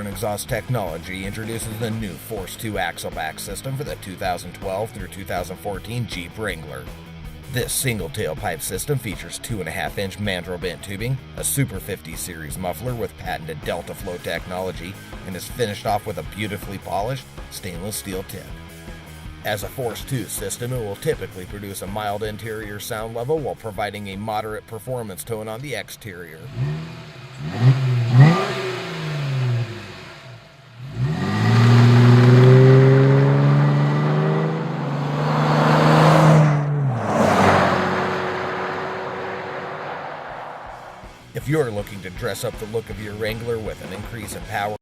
exhaust technology introduces the new Force 2 axle-back system for the 2012 through 2014 Jeep Wrangler. This single tailpipe system features 2.5-inch mandrel-bent tubing, a Super 50 series muffler with patented Delta Flow technology, and is finished off with a beautifully polished stainless steel tip. As a Force 2 system, it will typically produce a mild interior sound level while providing a moderate performance tone on the exterior. If you're looking to dress up the look of your Wrangler with an increase in power